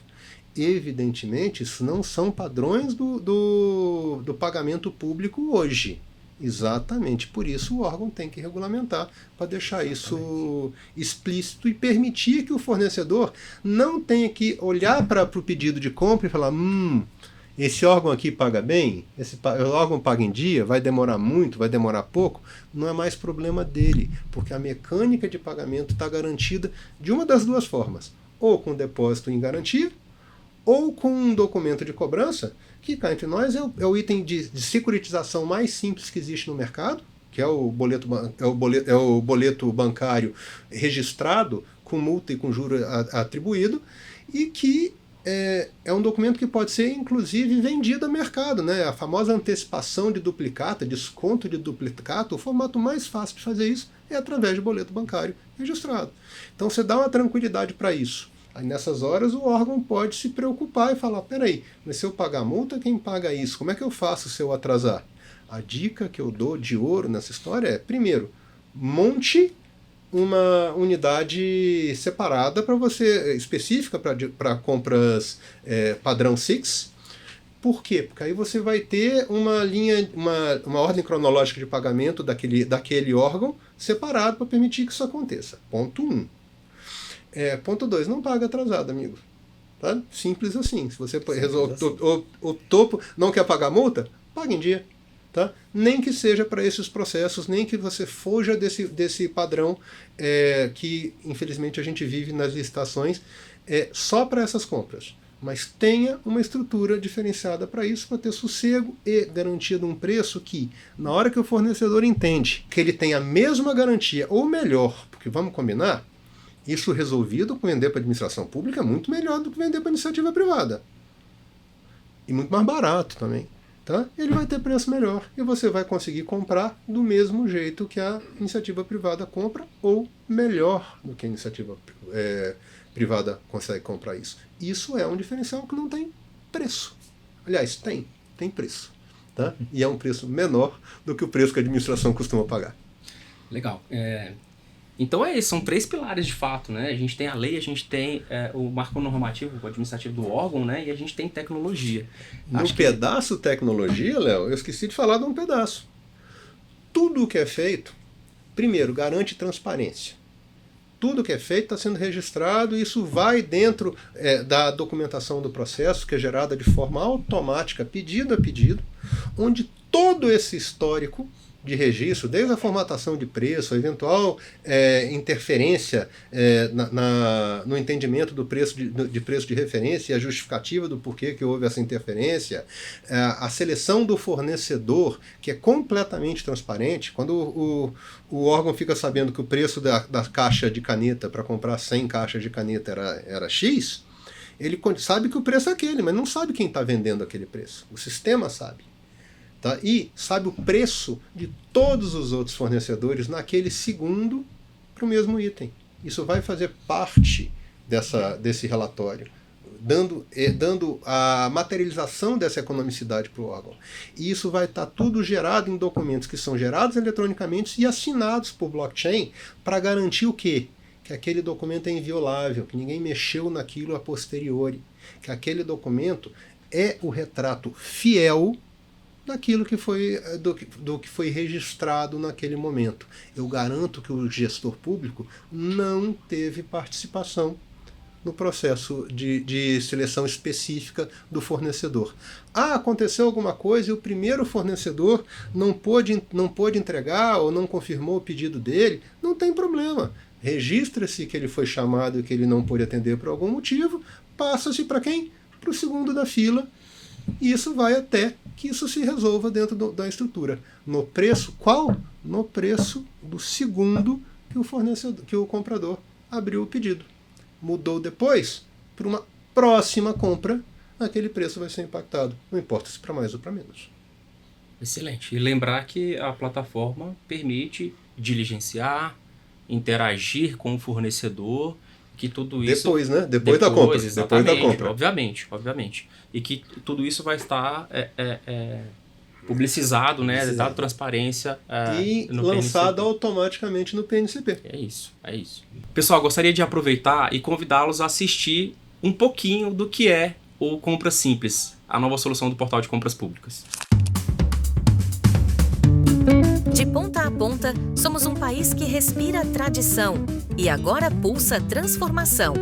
Evidentemente, isso não são padrões do pagamento público hoje. Exatamente, por isso o órgão tem que regulamentar, para deixar isso explícito e permitir que o fornecedor não tenha que olhar para o pedido de compra e falar: esse órgão aqui paga bem, esse órgão paga em dia, vai demorar muito, vai demorar pouco. Não é mais problema dele, porque a mecânica de pagamento está garantida de uma das duas formas: ou com depósito em garantia, ou com um documento de cobrança, que cá entre nós é o item de securitização mais simples que existe no mercado, que é o boleto bancário registrado, com multa e com juro atribuído, e que é um documento que pode ser, inclusive, vendido a mercado, né? A famosa antecipação de duplicata, desconto de duplicata, o formato mais fácil de fazer isso é através de boleto bancário registrado. Então você dá uma tranquilidade para isso. Aí nessas horas o órgão pode se preocupar e falar: peraí, mas se eu pagar multa, quem paga isso? Como é que eu faço se eu atrasar? A dica que eu dou de ouro nessa história é: primeiro, monte uma unidade separada para você, específica para compras padrão SIX. Por quê? Porque aí você vai ter uma linha, uma ordem cronológica de pagamento daquele órgão separado para permitir que isso aconteça. Ponto 1. Ponto 2, não paga atrasado, amigo. Tá? Simples assim. Se você resolve o topo, não quer pagar multa, paga em dia. Tá? Nem que seja para esses processos, nem que você fuja desse padrão que infelizmente a gente vive nas licitações só para essas compras. Mas tenha uma estrutura diferenciada para isso, para ter sossego e garantia de um preço que, na hora que o fornecedor entende que ele tem a mesma garantia, ou melhor, porque vamos combinar, isso resolvido com vender para a administração pública é muito melhor do que vender para a iniciativa privada. E muito mais barato também. Tá? Ele vai ter preço melhor e você vai conseguir comprar do mesmo jeito que a iniciativa privada compra, ou melhor do que a iniciativa privada consegue comprar isso. Isso é um diferencial que não tem preço. Aliás, tem preço. Tá? E é um preço menor do que o preço que a administração costuma pagar. Legal. Então são 3 pilares de fato, né? A gente tem a lei, a gente tem o marco normativo, o administrativo do órgão, né? E a gente tem tecnologia. No pedaço tecnologia, Léo, eu esqueci de falar de um pedaço. Tudo o que é feito, primeiro, garante transparência. Tudo que é feito está sendo registrado e isso vai dentro da documentação do processo, que é gerada de forma automática, pedido a pedido, onde todo esse histórico de registro, desde a formatação de preço, a eventual interferência no entendimento do preço de preço de referência e a justificativa do porquê que houve essa interferência, a seleção do fornecedor, que é completamente transparente. Quando o órgão fica sabendo que o preço da caixa de caneta para comprar 100 caixas de caneta era X, ele sabe que o preço é aquele, mas não sabe quem está vendendo aquele preço. O sistema sabe. Tá? E sabe o preço de todos os outros fornecedores naquele segundo para o mesmo item. Isso vai fazer parte desse relatório, dando a materialização dessa economicidade para o órgão. E isso vai estar tudo gerado em documentos que são gerados eletronicamente e assinados por blockchain para garantir o quê? Que aquele documento é inviolável, que ninguém mexeu naquilo a posteriori, que aquele documento é o retrato fiel daquilo que foi, do que foi registrado naquele momento. Eu garanto que o gestor público não teve participação no processo de seleção específica do fornecedor. Aconteceu alguma coisa e o primeiro fornecedor não pôde entregar ou não confirmou o pedido dele, não tem problema. Registra-se que ele foi chamado e que ele não pôde atender por algum motivo, passa-se para quem? Para o segundo da fila. E isso vai até que isso se resolva dentro da estrutura. No preço, qual? No preço do segundo que o comprador abriu o pedido. Mudou depois, para uma próxima compra, aquele preço vai ser impactado. Não importa se para mais ou para menos. Excelente. E lembrar que a plataforma permite diligenciar, interagir com o fornecedor, que tudo isso... Depois, né? Depois da compra. Exatamente, depois da compra. Obviamente. E que tudo isso vai estar publicizado, né? Dado transparência e no lançado PNCP. Automaticamente no PNCP. É isso. Pessoal, gostaria de aproveitar e convidá-los a assistir um pouquinho do que é o Compra Simples, a nova solução do portal de compras públicas. De ponta a ponta, somos um país que respira tradição e agora pulsa transformação.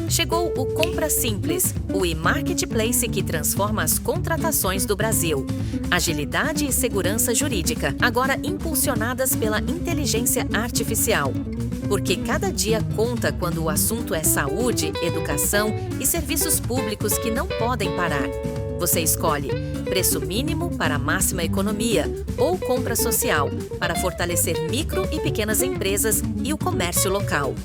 Chegou o Compra Simples, o e-marketplace que transforma as contratações do Brasil. Agilidade e segurança jurídica, agora impulsionadas pela inteligência artificial. Porque cada dia conta quando o assunto é saúde, educação e serviços públicos que não podem parar. Você escolhe preço mínimo para máxima economia ou compra social para fortalecer micro e pequenas empresas e o comércio local.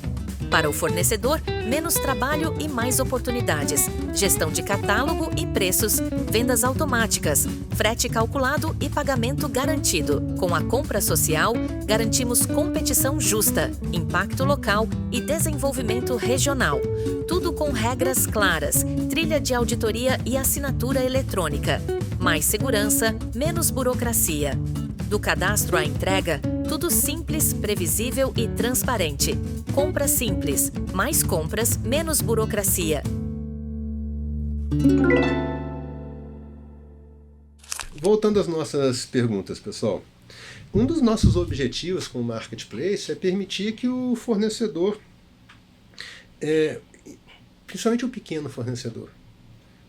Para o fornecedor, menos trabalho e mais oportunidades. Gestão de catálogo e preços, vendas automáticas, frete calculado e pagamento garantido. Com a compra social, garantimos competição justa, impacto local e desenvolvimento regional. Tudo com regras claras, trilha de auditoria e assinatura eletrônica. Mais segurança, menos burocracia. Do cadastro à entrega, tudo simples, previsível e transparente. Compra simples. Mais compras, menos burocracia. Voltando às nossas perguntas, pessoal. Um dos nossos objetivos com o Marketplace é permitir que o fornecedor, principalmente o pequeno fornecedor,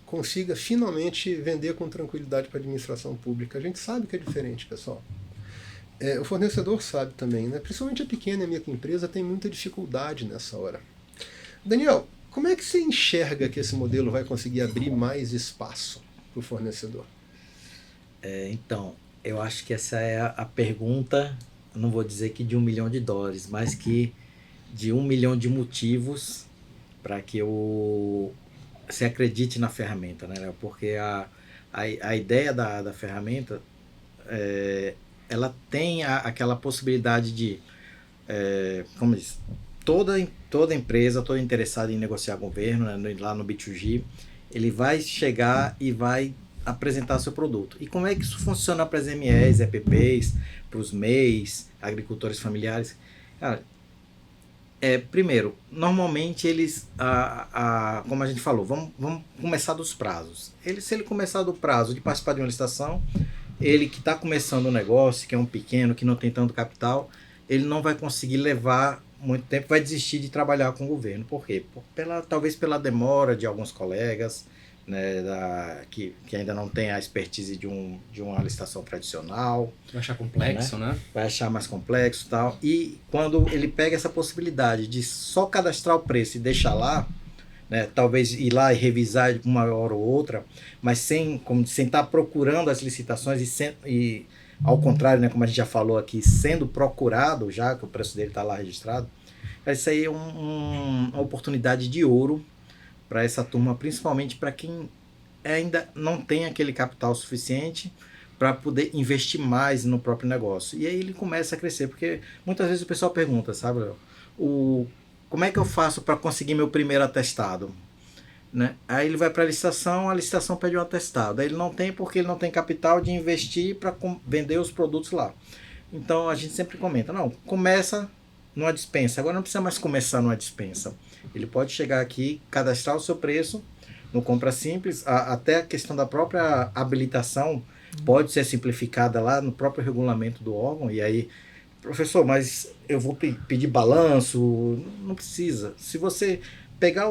consiga finalmente vender com tranquilidade para a administração pública. A gente sabe que é diferente, pessoal. O fornecedor sabe também, né? Principalmente a pequena e a microempresa tem muita dificuldade nessa hora. Daniel, como é que você enxerga que esse modelo vai conseguir abrir mais espaço para o fornecedor? Então, eu acho que essa é a pergunta, não vou dizer que de $1 milhão, mas que de 1 milhão de motivos para que você acredite na ferramenta, né? Porque a ideia da ferramenta ela tem aquela possibilidade de, como diz, toda empresa, todo interessado em negociar governo, né, lá no B2G, ele vai chegar e vai apresentar seu produto. E como é que isso funciona para as MEs, EPPs, para os MEIs, agricultores familiares? Cara, primeiro, normalmente eles, como a gente falou, vamos começar dos prazos. Se ele começar do prazo de participar de uma licitação, ele que está começando um negócio, que é um pequeno, que não tem tanto capital, ele não vai conseguir levar muito tempo, vai desistir de trabalhar com o governo. Por quê? Talvez pela demora de alguns colegas, né, que ainda não tem a expertise de uma licitação tradicional. Vai achar complexo, né? Vai achar mais complexo e tal. E quando ele pega essa possibilidade de só cadastrar o preço e deixar lá, né, talvez ir lá e revisar uma hora ou outra, mas sem estar procurando as licitações e ao contrário, né, como a gente já falou aqui, sendo procurado já, que o preço dele está lá registrado, isso aí é uma oportunidade de ouro para essa turma, principalmente para quem ainda não tem aquele capital suficiente para poder investir mais no próprio negócio. E aí ele começa a crescer, porque muitas vezes o pessoal pergunta, sabe, como é que eu faço para conseguir meu primeiro atestado? Né? Aí ele vai para a licitação pede um atestado. Aí ele não tem porque ele não tem capital de investir para vender os produtos lá. Então a gente sempre comenta, não, começa numa dispensa. Agora não precisa mais começar numa dispensa. Ele pode chegar aqui, cadastrar o seu preço no Compra Simples, até a questão da própria habilitação pode ser simplificada lá no próprio regulamento do órgão. E aí, professor, mas eu vou pedir balanço? Não precisa. Se você pegar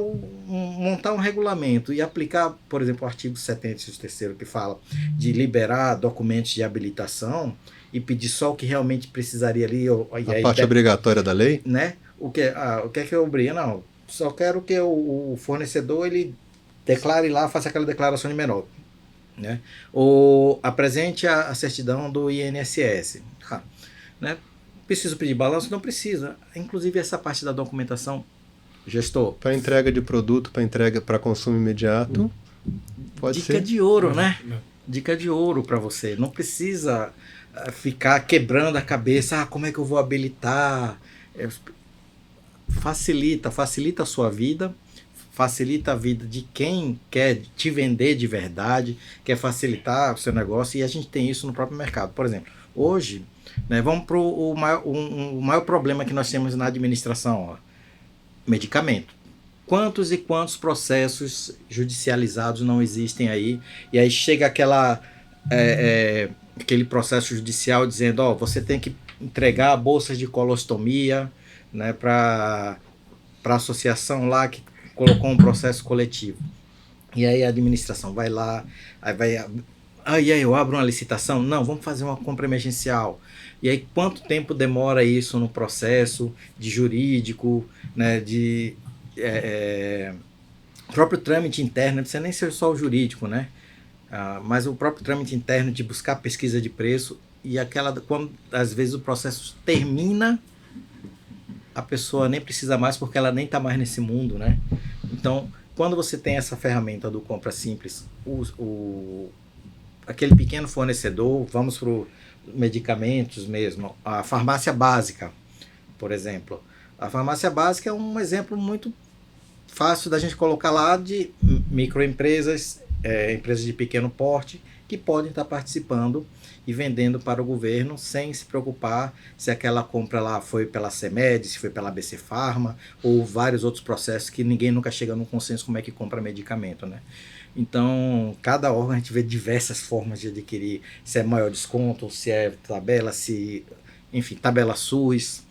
montar um regulamento e aplicar, por exemplo, o artigo 70, terceiro, que fala de liberar documentos de habilitação e pedir só o que realmente precisaria ali. A parte obrigatória da lei? Né? O que é que eu obrigo? Não, só quero que o fornecedor ele declare lá, faça aquela declaração de menor. Né? Ou apresente a certidão do INSS. Né? Preciso pedir balanço? Não precisa. Inclusive essa parte da documentação, gestor. Para entrega de produto, para entrega para consumo imediato, pode ser. Dica de ouro, né? Dica de ouro para você. Não precisa ficar quebrando a cabeça. Como é que eu vou habilitar? Facilita a sua vida. Facilita a vida de quem quer te vender de verdade, quer facilitar o seu negócio, e a gente tem isso no próprio mercado. Por exemplo, hoje, né, vamos para o maior problema que nós temos na administração, medicamento. Quantos e quantos processos judicializados não existem aí, e aí chega aquele processo judicial dizendo, você tem que entregar bolsas de colostomia, né, para a associação lá que colocou um processo coletivo. E aí a administração vai lá, aí eu abro uma licitação? Não, vamos fazer uma compra emergencial. E aí quanto tempo demora isso no processo de jurídico, né, de próprio trâmite interno, não precisa nem ser só o jurídico, né? Mas o próprio trâmite interno de buscar pesquisa de preço e quando às vezes o processo termina, a pessoa nem precisa mais porque ela nem está mais nesse mundo, né? Então, quando você tem essa ferramenta do Compra Simples, aquele pequeno fornecedor, vamos para os medicamentos mesmo, a farmácia básica, por exemplo. A farmácia básica é um exemplo muito fácil da gente colocar lá de microempresas, empresas de pequeno porte, que podem estar participando e vendendo para o governo sem se preocupar se aquela compra lá foi pela CEMED, se foi pela ABC Pharma ou vários outros processos que ninguém nunca chega num consenso como é que compra medicamento, né? Então, cada órgão a gente vê diversas formas de adquirir, se é maior desconto, se é tabela, enfim, tabela SUS,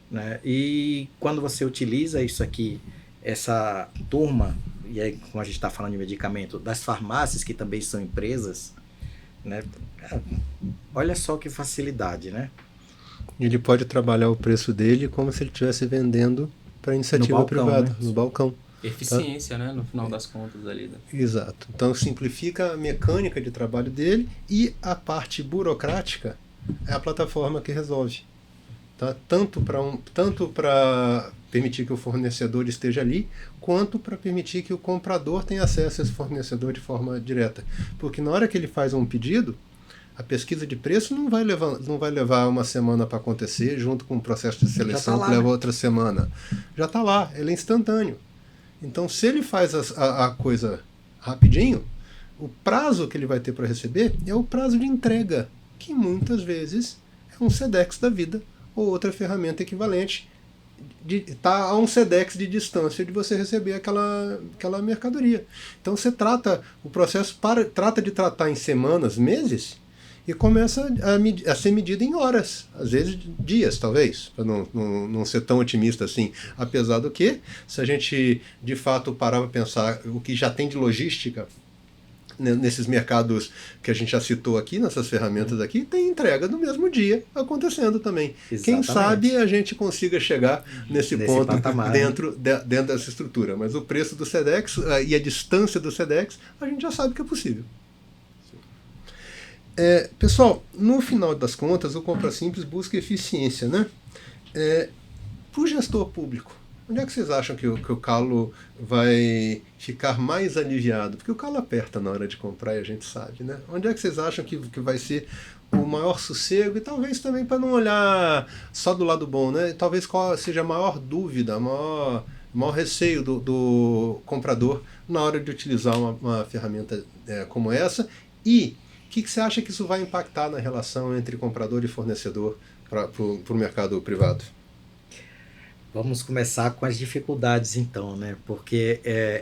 né? E quando você utiliza isso aqui, essa turma, e aí como a gente está falando de medicamento, das farmácias que também são empresas, né? Olha só que facilidade, né? Ele pode trabalhar o preço dele como se ele estivesse vendendo para iniciativa balcão, privada, né? no balcão. Eficiência, né? No final das contas ali. Né? Exato. Então simplifica a mecânica de trabalho dele e a parte burocrática é a plataforma que resolve. Tá? Tanto para permitir que o fornecedor esteja ali, quanto para permitir que o comprador tenha acesso a esse fornecedor de forma direta. Porque na hora que ele faz um pedido, a pesquisa de preço não vai levar uma semana para acontecer, junto com o processo de seleção que leva outra semana. Já está lá, ele é instantâneo. Então, se ele faz a coisa rapidinho, o prazo que ele vai ter para receber é o prazo de entrega, que muitas vezes é um SEDEX da vida ou outra ferramenta equivalente. Está a um SEDEX de distância de você receber aquela mercadoria. Então, você trata o processo, trata de tratar em semanas, meses, e começa a ser medido em horas, às vezes dias, talvez, para não ser tão otimista assim. Apesar do que, se a gente de fato parar para pensar o que já tem de logística nesses mercados que a gente já citou aqui, nessas ferramentas aqui, tem entrega no mesmo dia acontecendo também. Exatamente. Quem sabe a gente consiga chegar nesse ponto patamar, dentro dessa estrutura. Mas o preço do SEDEX e a distância do SEDEX, a gente já sabe que é possível. Pessoal, no final das contas, o Compra Simples busca eficiência, né? Para o gestor público, onde é que vocês acham que o calo vai ficar mais aliviado? Porque o calo aperta na hora de comprar e a gente sabe, né? Onde é que vocês acham que vai ser o maior sossego? E talvez também para não olhar só do lado bom, né? Talvez qual seja a maior dúvida, o maior receio do comprador na hora de utilizar uma ferramenta como essa. E o que você acha que isso vai impactar na relação entre comprador e fornecedor para o mercado privado? Vamos começar com as dificuldades então, né? Porque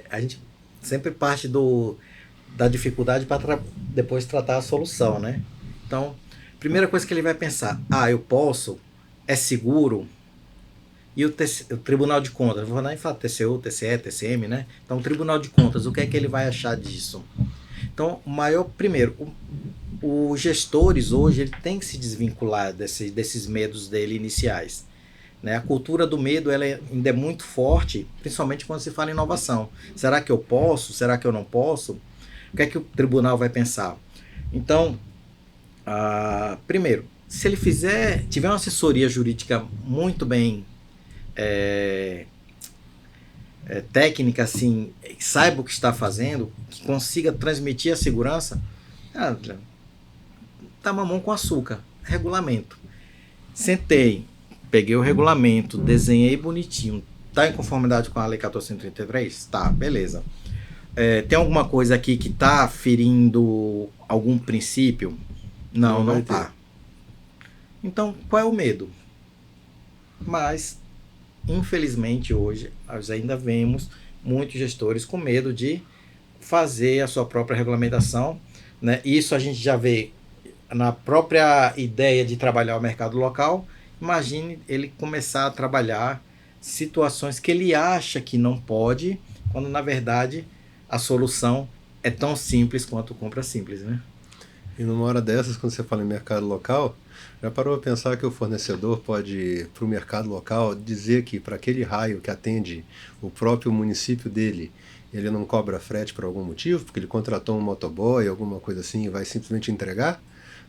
a gente sempre parte da dificuldade para depois tratar a solução, né? Então, primeira coisa que ele vai pensar, eu posso, é seguro, e o Tribunal de Contas, vou nem falar TCU, TCE, TCM, né? Então, o Tribunal de Contas, o que é que ele vai achar disso? Então, primeiro, os gestores hoje ele tem que se desvincular desses medos dele iniciais. Né? A cultura do medo ela ainda é muito forte, principalmente quando se fala em inovação. Será que eu posso? Será que eu não posso? O que é que o tribunal vai pensar? Então, primeiro, se ele tiver uma assessoria jurídica muito bem técnica, assim, saiba o que está fazendo, que consiga transmitir a segurança, tá mamão com açúcar, regulamento. Sentei, peguei o regulamento, desenhei bonitinho, tá em conformidade com a Lei 1433? Tá, beleza. Tem alguma coisa aqui que tá ferindo algum princípio? Não tá. Então, qual é o medo? Mas, infelizmente, hoje, nós ainda vemos muitos gestores com medo de fazer a sua própria regulamentação, né? Isso a gente já vê na própria ideia de trabalhar o mercado local Imagine ele começar a trabalhar situações que ele acha que não pode, quando na verdade a solução é tão simples quanto compra simples, né? E numa hora dessas, quando você fala em mercado local, já parou a pensar que o fornecedor pode, para o mercado local, dizer que para aquele raio que atende o próprio município dele, ele não cobra frete por algum motivo, porque ele contratou um motoboy, alguma coisa assim, e vai simplesmente entregar?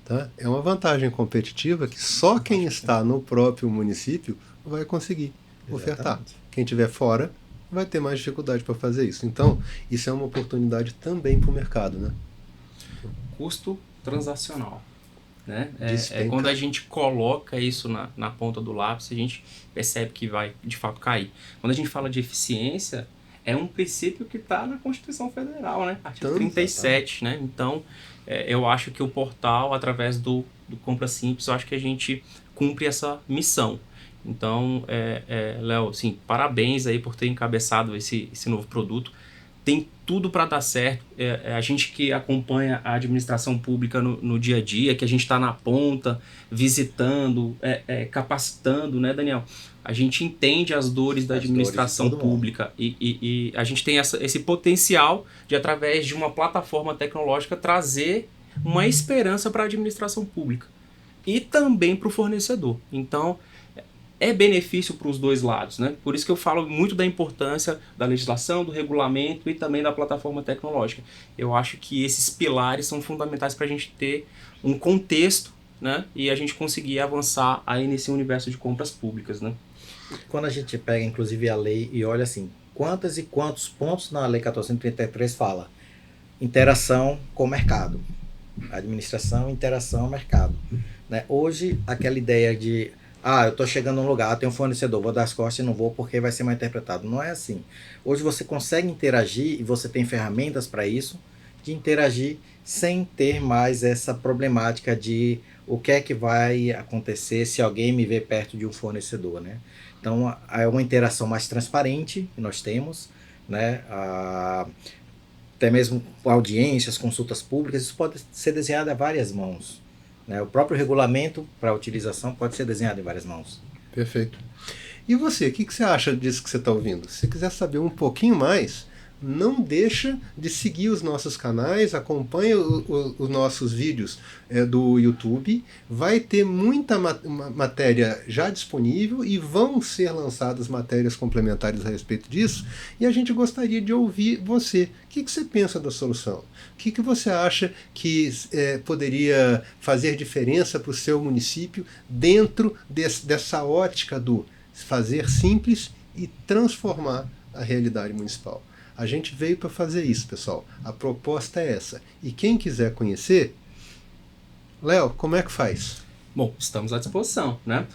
Tá? É uma vantagem competitiva que só quem está no próprio município vai conseguir ofertar. Exatamente. Quem estiver fora vai ter mais dificuldade para fazer isso. Então, isso é uma oportunidade também para o mercado, né? Custo transacional, né? É Despenca. quando a gente coloca isso na ponta do lápis, a gente percebe que vai de fato cair. Quando a gente fala de eficiência, é um princípio que está na Constituição Federal, né? Artigo 37, né? Então, eu acho que o portal, através do Compra Simples, eu acho que a gente cumpre essa missão. Então, Léo, assim, parabéns aí por ter encabeçado esse novo produto. Tem tudo para dar certo. A gente que acompanha a administração pública no dia a dia, que a gente está na ponta, visitando, capacitando, né, Daniel? A gente entende as dores da administração pública e a gente tem esse potencial de, através de uma plataforma tecnológica, trazer uma esperança para a administração pública e também para o fornecedor. Então, é benefício para os dois lados, né? Por isso que eu falo muito da importância da legislação, do regulamento e também da plataforma tecnológica. Eu acho que esses pilares são fundamentais para a gente ter um contexto, né? E a gente conseguir avançar aí nesse universo de compras públicas, né? Quando a gente pega, inclusive, a lei e olha assim, quantos e quantos pontos na Lei 1433 fala? Interação com o mercado. Administração, interação, mercado. Né? Hoje, aquela ideia de eu estou chegando num lugar, tem um fornecedor, vou dar as costas e não vou porque vai ser mal interpretado. Não é assim. Hoje você consegue interagir e você tem ferramentas para isso, de interagir sem ter mais essa problemática de o que é que vai acontecer se alguém me ver perto de um fornecedor, né? Então, é uma interação mais transparente que nós temos, né? Até mesmo audiências, consultas públicas, isso pode ser desenhado a várias mãos. Né? O próprio regulamento para a utilização pode ser desenhado em várias mãos. Perfeito. E você, o que você acha disso que você está ouvindo? Se você quiser saber um pouquinho mais, não deixa de seguir os nossos canais, acompanhe os nossos vídeos do YouTube. Vai ter muita matéria já disponível e vão ser lançadas matérias complementares a respeito disso. E a gente gostaria de ouvir você. O que você pensa da solução? O que você acha que poderia fazer diferença para o seu município dentro dessa ótica do fazer simples e transformar a realidade municipal? A gente veio para fazer isso, pessoal. A proposta é essa. E quem quiser conhecer, Léo, como é que faz? Bom, estamos à disposição, né?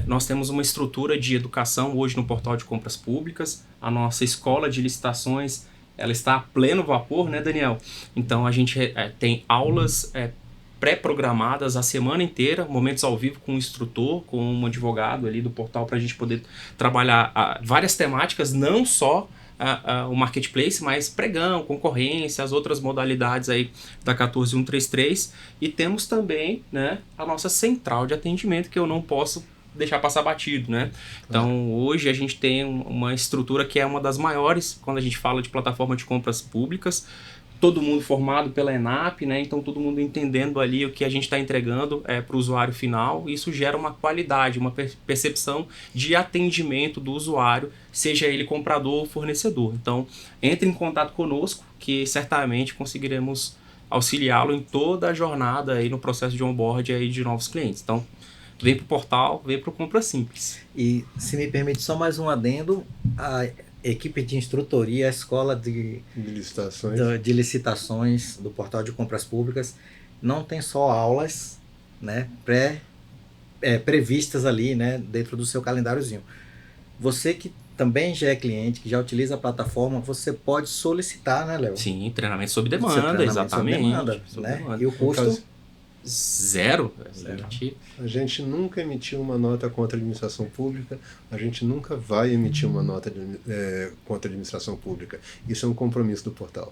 Nós temos uma estrutura de educação hoje no portal de compras públicas. A nossa escola de licitações, ela está a pleno vapor, né, Daniel? Então a gente tem aulas pré-programadas a semana inteira, momentos ao vivo com um instrutor, com um advogado ali do portal, para a gente poder trabalhar várias temáticas, não só o marketplace, mas pregão, concorrência, as outras modalidades aí da 14133, e temos também, né, a nossa central de atendimento, que eu não posso deixar passar batido, né? Então, hoje a gente tem uma estrutura que é uma das maiores quando a gente fala de plataforma de compras públicas, todo mundo formado pela ENAP, né? Então todo mundo entendendo ali o que a gente está entregando para o usuário final. Isso gera uma qualidade, uma percepção de atendimento do usuário, seja ele comprador ou fornecedor. Então entre em contato conosco, que certamente conseguiremos auxiliá-lo em toda a jornada aí no processo de onboard aí de novos clientes. Então vem para o portal, vem para o Compra Simples. E se me permite só mais um adendo, a equipe de instrutoria, a escola de licitações do portal de compras públicas não tem só aulas, né, previstas ali, né, dentro do seu calendáriozinho. Você que também já é cliente, que já utiliza a plataforma, você pode solicitar, né, Léo? Sim, treinamento sob demanda, exatamente. Sob demanda. E o custo? Zero. A gente nunca emitiu uma nota contra a administração pública, a gente nunca vai emitir uma nota contra a administração pública. Isso é um compromisso do portal.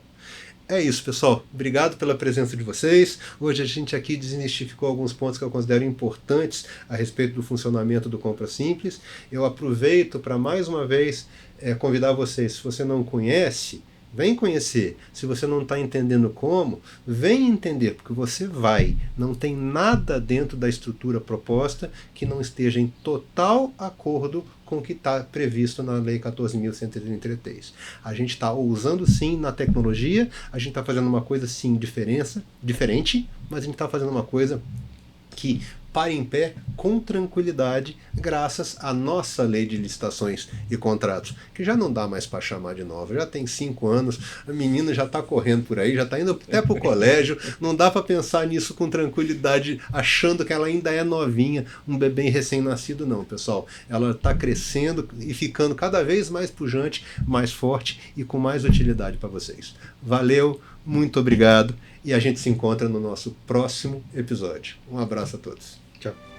É isso, pessoal. Obrigado pela presença de vocês. Hoje a gente aqui desmistificou alguns pontos que eu considero importantes a respeito do funcionamento do Compra Simples. Eu aproveito para mais uma vez convidar vocês, se você não conhece, vem conhecer. Se você não está entendendo como, vem entender, porque você vai. Não tem nada dentro da estrutura proposta que não esteja em total acordo com o que está previsto na Lei 14.133. A gente está usando sim na tecnologia, a gente está fazendo uma coisa sim diferente, mas a gente está fazendo uma coisa que para em pé com tranquilidade, graças à nossa lei de licitações e contratos, que já não dá mais para chamar de nova, já tem 5 anos, a menina já está correndo por aí, já está indo até para o colégio, não dá para pensar nisso com tranquilidade, achando que ela ainda é novinha, um bebê recém-nascido, não, pessoal. Ela está crescendo e ficando cada vez mais pujante, mais forte e com mais utilidade para vocês. Valeu, muito obrigado e a gente se encontra no nosso próximo episódio. Um abraço a todos. Tchau.